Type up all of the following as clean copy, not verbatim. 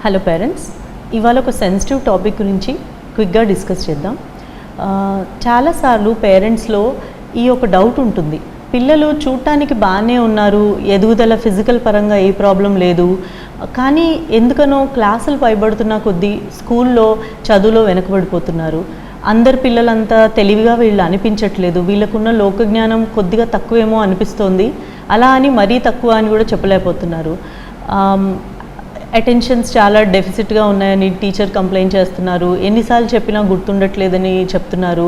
Hello parents, ఇవాళ ఒక sensitive topic గురించి క్విక్గా డిస్కస్ చేద్దాం. చాలాసార్లు పేరెంట్స్లో ఈ ఒక డౌట్ ఉంటుంది. పిల్లలు చూడటానికి బాగానే ఉన్నారు, ఎదుగుదల ఫిజికల్ పరంగా ఏ ప్రాబ్లం లేదు, కానీ ఎందుకనో క్లాసులు పైబడుతున్న కొద్దీ స్కూల్లో చదువులో వెనకబడిపోతున్నారు. అందరు పిల్లలంతా తెలివిగా వీళ్ళు అనిపించట్లేదు, వీళ్ళకున్న లోకజ్ఞానం కొద్దిగా తక్కువేమో అనిపిస్తోంది, అలా అని మరీ తక్కువ అని కూడా చెప్పలేకపోతున్నారు. అటెన్షన్స్ చాలా డెఫిసిట్గా ఉన్నాయని టీచర్ కంప్లైంట్ చేస్తున్నారు, ఎన్నిసార్లు చెప్పినా గుర్తుండట్లేదని చెప్తున్నారు,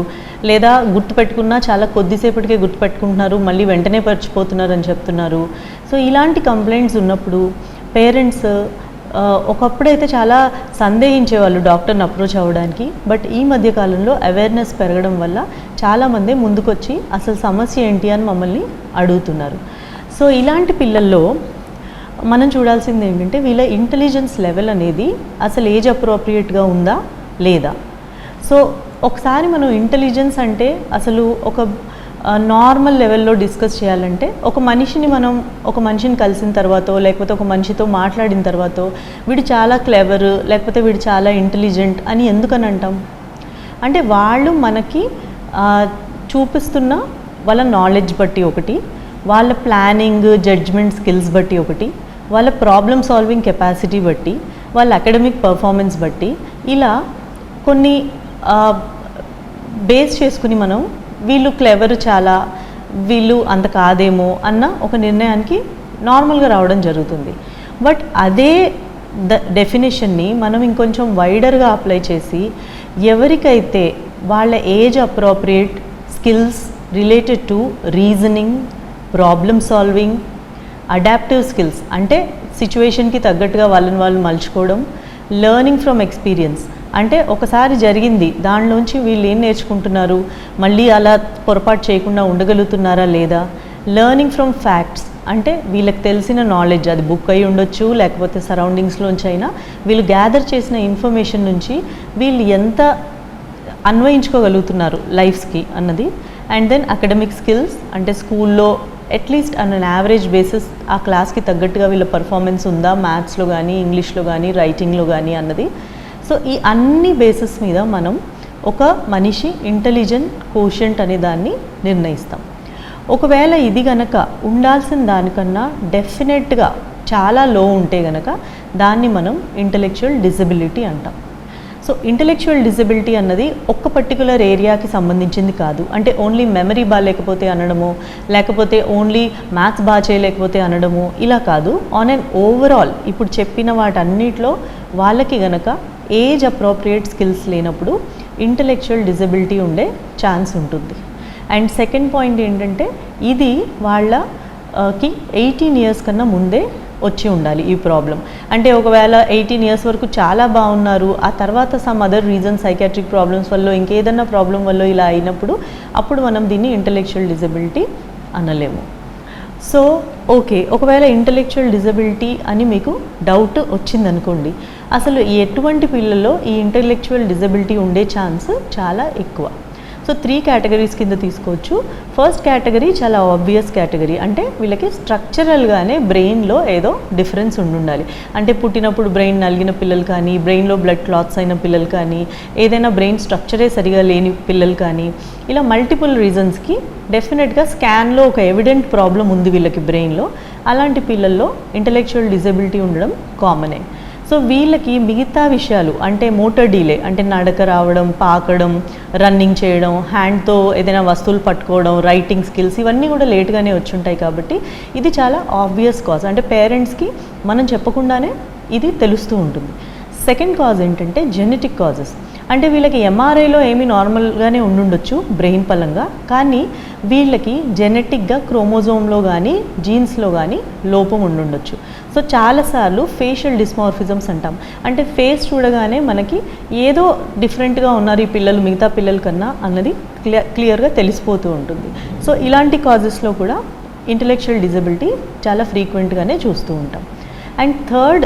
లేదా గుర్తుపెట్టుకున్నా చాలా కొద్దిసేపటికే గుర్తుపెట్టుకుంటున్నారు, మళ్ళీ వెంటనే మర్చిపోతున్నారు అని చెప్తున్నారు. సో ఇలాంటి కంప్లైంట్స్ ఉన్నప్పుడు పేరెంట్స్ ఒకప్పుడైతే చాలా సందేహించేవాళ్ళు డాక్టర్ని అప్రోచ్ అవ్వడానికి. బట్ ఈ మధ్యకాలంలో అవేర్నెస్ పెరగడం వల్ల చాలామంది ముందుకొచ్చి అసలు సమస్య ఏంటి అని మమ్మల్ని అడుగుతున్నారు. సో ఇలాంటి పిల్లల్లో మనం చూడాల్సింది ఏంటంటే వీళ్ళ ఇంటెలిజెన్స్ లెవెల్ అనేది అసలు ఏజ్ అప్రోప్రియేట్గా ఉందా లేదా. సో ఒకసారి మనం ఇంటెలిజెన్స్ అంటే అసలు ఒక నార్మల్ లెవెల్లో డిస్కస్ చేయాలంటే ఒక మనిషిని కలిసిన తర్వాత లేకపోతే ఒక మనిషితో మాట్లాడిన తర్వాత వీడు చాలా క్లెవర్ లేకపోతే వీడు చాలా ఇంటెలిజెంట్ అని ఎందుకని అంటాం అంటే వాళ్ళు మనకి చూపిస్తున్న వాళ్ళ నాలెడ్జ్ బట్టి ఒకటి, వాళ్ళ ప్లానింగ్ జడ్జ్మెంట్ స్కిల్స్ బట్టి ఒకటి, వాళ్ళ ప్రాబ్లమ్ సాల్వింగ్ కెపాసిటీ బట్టి, వాళ్ళ అకాడమిక్ పర్ఫార్మెన్స్ బట్టి, ఇలా కొన్ని బేస్ చేసుకుని మనం వీళ్ళు క్లెవర్ చాలా, వీళ్ళు అంత కాదేమో అన్న ఒక నిర్ణయానికి నార్మల్గా రావడం జరుగుతుంది. బట్ అదే డెఫినేషన్ని మనం ఇంకొంచెం వైడర్గా అప్లై చేసి ఎవరికైతే వాళ్ళ age appropriate skills related to reasoning, problem solving, adaptive skills అంటే సిచ్యువేషన్కి తగ్గట్టుగా వాళ్ళని వాళ్ళు మలుచుకోవడం, లెర్నింగ్ ఫ్రమ్ ఎక్స్పీరియన్స్ అంటే ఒకసారి జరిగింది దానిలోంచి వీళ్ళు ఏం నేర్చుకుంటున్నారు, మళ్ళీ అలా పొరపాటు చేయకుండా ఉండగలుగుతున్నారా లేదా, లెర్నింగ్ ఫ్రమ్ ఫ్యాక్ట్స్ అంటే వీళ్ళకి తెలిసిన నాలెడ్జ్, అది బుక్ అయి ఉండొచ్చు లేకపోతే సరౌండింగ్స్లోంచి అయినా వీళ్ళు గ్యాదర్ చేసిన ఇన్ఫర్మేషన్ నుంచి వీళ్ళు ఎంత అన్వయించుకోగలుగుతున్నారు లైఫ్స్కి అన్నది. అండ్ దెన్ అకాడమిక్ స్కిల్స్ అంటే స్కూల్లో అట్లీస్ట్ అన్ యావరేజ్ బేసిస్ ఆ క్లాస్కి తగ్గట్టుగా వీళ్ళ పర్ఫార్మెన్స్ ఉందా మ్యాథ్స్లో కానీ ఇంగ్లీష్లో కానీ రైటింగ్లో కానీ అన్నది. సో ఈ అన్ని బేసిస్ మీద మనం ఒక మనిషి ఇంటెలిజెంట్ కోషెంట్ అనే దాన్ని నిర్ణయిస్తాం. ఒకవేళ ఇది గనక ఉండాల్సిన దానికన్నా డెఫినెట్గా చాలా లో ఉంటే గనక దాన్ని మనం ఇంటెలెక్చువల్ డిజబిలిటీ అంటాం. సో ఇంటెలెక్చువల్ డిజబిలిటీ అన్నది ఒక్క పర్టికులర్ ఏరియాకి సంబంధించింది కాదు. అంటే ఓన్లీ మెమరీ బాగాలేకపోతే అనడము, లేకపోతే ఓన్లీ మ్యాథ్స్ బాగా చేయలేకపోతే అనడము, ఇలా కాదు. ఆన్ అండ్ ఓవరాల్ ఇప్పుడు చెప్పిన వాటన్నిటిలో వాళ్ళకి గనక ఏజ్ అప్రోప్రియేట్ స్కిల్స్ లేనప్పుడు ఇంటెలెక్చువల్ డిజబిలిటీ ఉండే ఛాన్స్ ఉంటుంది. అండ్ సెకండ్ పాయింట్ ఏంటంటే ఇది వాళ్ళకి 18 years కన్నా ముందే వచ్చి ఉండాలి ఈ ప్రాబ్లం. అంటే ఒకవేళ 18 years వరకు చాలా బాగున్నారు, ఆ తర్వాత some other reason psychiatric problems వల్ల ఇంకేదన్నా ప్రాబ్లం వల్ల ఇలా అయినప్పుడు అప్పుడు మనం దీన్ని ఇంటెలెక్చువల్ డిజబిలిటీ అనలేము. సో ఓకే, ఒకవేళ ఇంటెలెక్చువల్ డిజబిలిటీ అని మీకు డౌట్ వచ్చిందనుకోండి, అసలు ఎటువంటి పిల్లల్లో ఈ ఇంటెలెక్చువల్ డిజబిలిటీ ఉండే ఛాన్స్ చాలా ఎక్కువ. సో 3 categories కింద తీసుకోవచ్చు. ఫస్ట్ కేటగిరీ చాలా ఆబ్వియస్ కేటగిరీ, అంటే వీళ్ళకి స్ట్రక్చరల్గానే బ్రెయిన్లో ఏదో డిఫరెన్స్ ఉండాలి. అంటే పుట్టినప్పుడు బ్రెయిన్ నలిగిన పిల్లలు కానీ, బ్రెయిన్లో బ్లడ్ క్లాట్స్ అయిన పిల్లలు కానీ, ఏదైనా బ్రెయిన్ స్ట్రక్చరే సరిగా లేని పిల్లలు కానీ, ఇలా మల్టిపుల్ రీజన్స్కి డెఫినెట్గా స్కాన్లో ఒక ఎవిడెంట్ ప్రాబ్లం ఉంది వీళ్ళకి బ్రెయిన్లో. అలాంటి పిల్లల్లో ఇంటెలెక్చువల్ డిజబిలిటీ ఉండడం కామనే. సో వీళ్ళకి మిగతా విషయాలు అంటే మోటార్ డీలే అంటే నడక రావడం, పాకడం, రన్నింగ్ చేయడం, హ్యాండ్తో ఏదైనా వస్తువులు పట్టుకోవడం, రైటింగ్ స్కిల్స్ ఇవన్నీ కూడా లేట్గానే వచ్చి ఉంటాయి. కాబట్టి ఇది చాలా ఆబ్వియస్ కాజ్, అంటే పేరెంట్స్కి మనం చెప్పకుండానే ఇది తెలుస్తూ ఉంటుంది. సెకండ్ కాజ్ ఏంటంటే జెనెటిక్ కాజెస్. అంటే వీళ్ళకి ఎంఆర్ఐలో ఏమీ నార్మల్గానే ఉండుండొచ్చు బ్రెయిన్ పరంగా, కానీ వీళ్ళకి జెనెటిక్గా క్రోమోజోమ్లో కానీ జీన్స్లో కానీ లోపం ఉండుండొచ్చు. సో చాలాసార్లు ఫేషియల్ డిస్మార్ఫిజమ్స్ అంటాం, అంటే ఫేస్ చూడగానే మనకి ఏదో డిఫరెంట్గా ఉన్నారు ఈ పిల్లలు మిగతా పిల్లల కన్నా అన్నది క్లియర్గా తెలిసిపోతూ ఉంటుంది. సో ఇలాంటి కాజెస్లో కూడా ఇంటెలెక్చువల్ డిజబిలిటీ చాలా ఫ్రీక్వెంట్గానే చూస్తూ ఉంటాం. అండ్ థర్డ్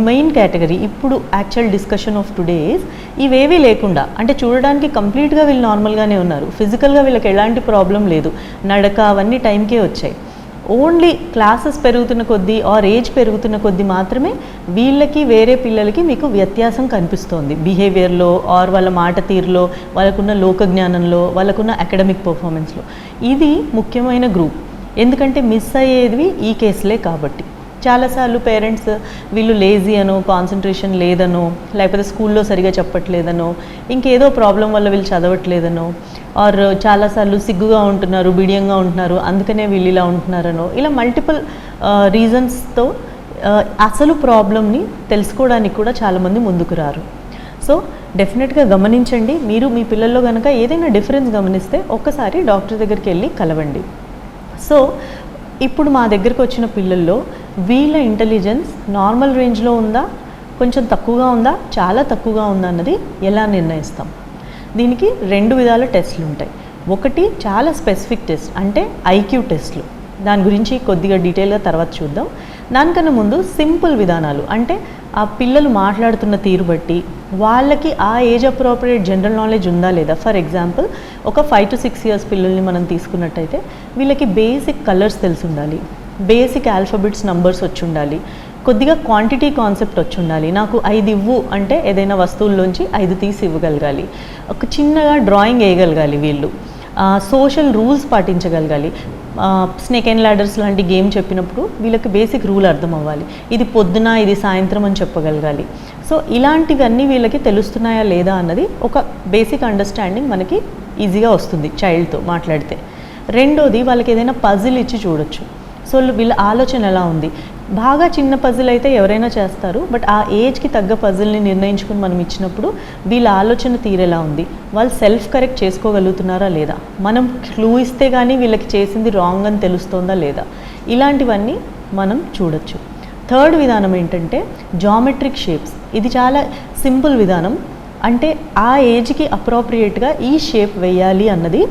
మెయిన్ కేటగిరీ ఇప్పుడు యాక్చువల్ డిస్కషన్ ఆఫ్ టుడేస్, ఇవేవీ లేకుండా అంటే చూడడానికి కంప్లీట్గా వీళ్ళు నార్మల్గానే ఉన్నారు, ఫిజికల్గా వీళ్ళకి ఎలాంటి ప్రాబ్లం లేదు, నడక అవన్నీ టైంకే వచ్చాయి. ఓన్లీ క్లాసెస్ పెరుగుతున్న కొద్దీ ఆర్ ఏజ్ పెరుగుతున్న కొద్దీ మాత్రమే వీళ్ళకి వేరే పిల్లలకి మీకు వ్యత్యాసం కనిపిస్తోంది బిహేవియర్లో ఆర్ వాళ్ళ మాట తీరులో, వాళ్ళకున్న లోక జ్ఞానంలో, వాళ్ళకున్న అకాడమిక్ పర్ఫార్మెన్స్లో. ఇది ముఖ్యమైన గ్రూప్, ఎందుకంటే మిస్ అయ్యేది ఈ కేసులే కాబట్టి. చాలాసార్లు పేరెంట్స్ వీళ్ళు లేజీ అనో, కాన్సన్ట్రేషన్ లేదనో, లేకపోతే స్కూల్లో సరిగా చెప్పట్లేదనో, ఇంకేదో ప్రాబ్లం వల్ల వీళ్ళు చదవట్లేదనో, ఆర్ చాలాసార్లు సిగ్గుగా ఉంటున్నారు, బిడియంగా ఉంటున్నారు, అందుకనే వీళ్ళు ఇలా ఉంటున్నారనో, ఇలా మల్టిపుల్ రీజన్స్తో అసలు ప్రాబ్లమ్ని తెలుసుకోవడానికి కూడా చాలామంది ముందుకు రారు. సో డెఫినెట్గా గమనించండి. మీరు మీ పిల్లల్లో కనుక ఏదైనా డిఫరెన్స్ గమనిస్తే ఒక్కసారి డాక్టర్ దగ్గరికి వెళ్ళి కలవండి. సో ఇప్పుడు మా దగ్గరకు వచ్చిన పిల్లల్లో వీళ్ళ ఇంటెలిజెన్స్ నార్మల్ రేంజ్లో ఉందా, కొంచెం తక్కువగా ఉందా, చాలా తక్కువగా ఉందా అన్నది ఎలా నిర్ణయిస్తాం? దీనికి 2 విధాల టెస్ట్లు ఉంటాయి. ఒకటి చాలా స్పెసిఫిక్ టెస్ట్, అంటే ఐక్యూ టెస్ట్లు. దాని గురించి కొద్దిగా డీటెయిల్గా తర్వాత చూద్దాం. దానికన్నా ముందు సింపుల్ విధానాలు, అంటే ఆ పిల్లలు మాట్లాడుతున్న తీరు బట్టి వాళ్ళకి ఆ ఏజ్ అప్రోప్రియేట్ జనరల్ నాలెడ్జ్ ఉందా లేదా. ఫర్ ఎగ్జాంపుల్ ఒక 5 to 6 years పిల్లల్ని మనం తీసుకున్నట్టయితే వీళ్ళకి బేసిక్ కలర్స్ తెలిసి ఉండాలి, బేసిక్ ఆల్ఫాబెట్స్ నంబర్స్ వచ్చి ఉండాలి, కొద్దిగా క్వాంటిటీ కాన్సెప్ట్ వచ్చి ఉండాలి. నాకు 5 ఇవ్వు అంటే ఏదైనా వస్తువుల్లోంచి 5 తీసి ఇవ్వగలగాలి, ఒక చిన్నగా డ్రాయింగ్ వేయగలగాలి, వీళ్ళు సోషల్ రూల్స్ పాటించగలగాలి. స్నేక్ అండ్ ల్యాడర్స్ లాంటి గేమ్ చెప్పినప్పుడు వీళ్ళకి బేసిక్ రూల్ అర్థం అవ్వాలి, ఇది పొద్దున ఇది సాయంత్రం అని చెప్పగలగాలి. సో ఇలాంటివన్నీ వీళ్ళకి తెలుస్తున్నాయా లేదా అన్నది ఒక బేసిక్ అండర్స్టాండింగ్ మనకి ఈజీగా వస్తుంది చైల్డ్తో మాట్లాడితే. రెండోది వాళ్ళకి ఏదైనా పజిల్ ఇచ్చి చూడొచ్చు. సో వీళ్ళ ఆలోచన ఎలా ఉంది. బాగా చిన్న పజిల్ అయితే ఎవరైనా చేస్తారు, బట్ ఆ ఏజ్కి తగ్గ పజిల్ని నిర్ణయించుకుని మనం ఇచ్చినప్పుడు వీళ్ళ ఆలోచన తీరేలా ఉంది, వాళ్ళు సెల్ఫ్ కరెక్ట్ చేసుకోగలుగుతున్నారా లేదా, మనం క్లూ ఇస్తే కానీ వీళ్ళకి చేసింది రాంగ్ అని తెలుస్తోందా లేదా, ఇలాంటివన్నీ మనం చూడొచ్చు. థర్డ్ విధానం ఏంటంటే జామెట్రిక్ షేప్స్. ఇది చాలా సింపుల్ విధానం, అంటే ఆ ఏజ్కి అప్రోప్రియేట్గా ఈ షేప్ వేయాలి అన్నది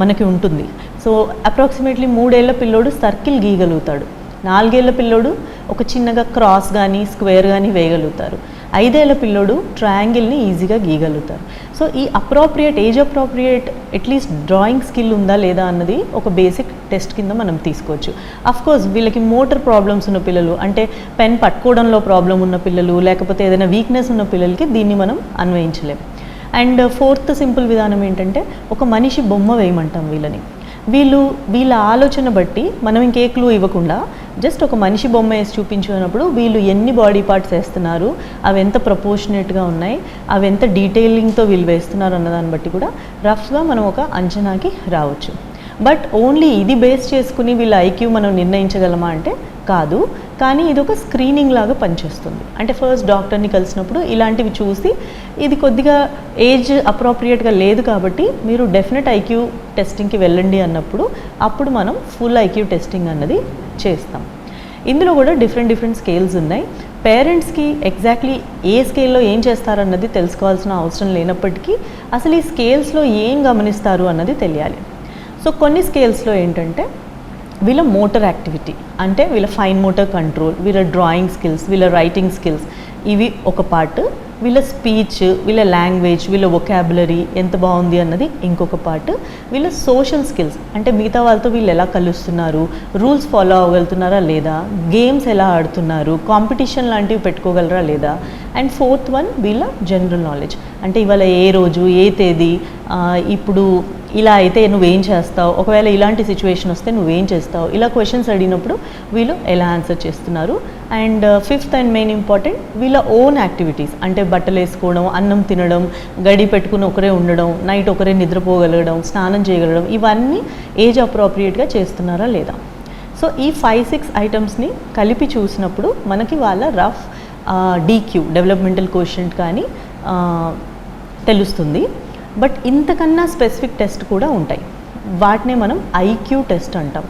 మనకి ఉంటుంది. సో అప్రాక్సిమేట్లీ 3 ఏళ్ల పిల్లోడు సర్కిల్ గీయగలుగుతాడు, 4 ఏళ్ల పిల్లోడు ఒక చిన్నగా క్రాస్ కానీ స్క్వేర్ కానీ వేయగలుగుతారు, 5 ఏళ్ల పిల్లోడు ట్రయాంగిల్ని ఈజీగా గీయగలుగుతారు. సో ఈ age appropriate at least drawing skill ఉందా లేదా అన్నది ఒక బేసిక్ టెస్ట్ కింద మనం తీసుకోవచ్చు. అఫ్కోర్స్ వీళ్ళకి మోటార్ ప్రాబ్లమ్స్ ఉన్న పిల్లలు, అంటే పెన్ పట్టుకోవడంలో ప్రాబ్లం ఉన్న పిల్లలు, లేకపోతే ఏదైనా వీక్నెస్ ఉన్న పిల్లలకి దీన్ని మనం అన్వయించలేం. అండ్ ఫోర్త్ సింపుల్ విధానం ఏంటంటే ఒక మనిషి బొమ్మ వేయమంటాం వీళ్ళని. వీళ్ళ ఆలోచన బట్టి మనం ఇంకే క్లూ ఇవ్వకుండా జస్ట్ ఒక మనిషి బొమ్మ వేసి చూపించుకున్నప్పుడు వీళ్ళు ఎన్ని బాడీ పార్ట్స్ వేస్తున్నారు, అవి ఎంత ప్రపోర్షనేట్గా ఉన్నాయి, అవి ఎంత డీటెయిలింగ్తో వీళ్ళు వేస్తున్నారు అన్నదాన్ని బట్టి కూడా రఫ్గా మనం ఒక అంచనాకి రావచ్చు. బట్ ఓన్లీ ఇది బేస్ చేసుకుని వీళ్ళ ఐక్యూ మనం నిర్ణయించగలమా అంటే కాదు, కానీ ఇది ఒక స్క్రీనింగ్ లాగా పనిచేస్తుంది. అంటే ఫస్ట్ డాక్టర్ని కలిసినప్పుడు ఇలాంటివి చూసి ఇది కొద్దిగా ఏజ్ అప్రోప్రియేట్గా లేదు కాబట్టి మీరు డెఫినెట్ ఐక్యూ టెస్టింగ్కి వెళ్ళండి అన్నప్పుడు అప్పుడు మనం ఫుల్ ఐక్యూ టెస్టింగ్ అన్నది చేస్తాం. ఇందులో కూడా డిఫరెంట్ స్కేల్స్ ఉన్నాయి. పేరెంట్స్కి ఎగ్జాక్ట్లీ ఏ స్కేల్లో ఏం చేస్తారన్నది తెలుసుకోవాల్సిన అవసరం లేనప్పటికీ అసలు ఈ స్కేల్స్లో ఏం గమనిస్తారు అన్నది తెలియాలి. సో కొన్ని స్కేల్స్లో ఏంటంటే వీళ్ళ మోటార్ యాక్టివిటీ, అంటే వీళ్ళ ఫైన్ మోటార్ కంట్రోల్, వీళ్ళ డ్రాయింగ్ స్కిల్స్, వీళ్ళ రైటింగ్ స్కిల్స్, ఇవి ఒక పార్ట్. వీళ్ళ స్పీచ్, వీళ్ళ లాంగ్వేజ్, వీళ్ళ వొకాబులరీ ఎంత బాగుంది అన్నది ఇంకొక పార్ట్. వీళ్ళ సోషల్ స్కిల్స్, అంటే మిగతా వాళ్ళతో వీళ్ళు ఎలా కలుస్తున్నారు, రూల్స్ ఫాలో అవ్వగలుగుతున్నారా లేదా, గేమ్స్ ఎలా ఆడుతున్నారు, కాంపిటీషన్ లాంటివి పెట్టుకోగలరా లేదా. అండ్ ఫోర్త్ వన్ వీళ్ళ జనరల్ నాలెడ్జ్, అంటే ఇవాళ ఏ రోజు ఏ తేదీ, ఇప్పుడు ఇలా అయితే నువ్వేం చేస్తావు, ఒకవేళ ఇలాంటి సిచ్యువేషన్ వస్తే నువ్వేం చేస్తావు, ఇలా క్వశ్చన్స్ అడిగినప్పుడు వీళ్ళు ఎలా ఆన్సర్ చేస్తున్నారు. And fifth and main important వీళ్ళ ఓన్ యాక్టివిటీస్, అంటే బట్టలు వేసుకోవడం, అన్నం తినడం, గడి పెట్టుకుని ఒకరే ఉండడం, నైట్ ఒకరే నిద్రపోగలగడం, స్నానం చేయగలగడం, ఇవన్నీ ఏజ్ అప్రోప్రియేట్గా చేస్తున్నారా లేదా. సో ఈ 5-6 ఐటమ్స్ని కలిపి చూసినప్పుడు మనకి వాళ్ళ రఫ్ డీక్యూ డెవలప్మెంటల్ కోషెంట్ కానీ తెలుస్తుంది. బట్ ఇంతకన్నా స్పెసిఫిక్ టెస్ట్ కూడా ఉంటాయి, వాటినే మనం ఐక్యూ టెస్ట్ అంటాం.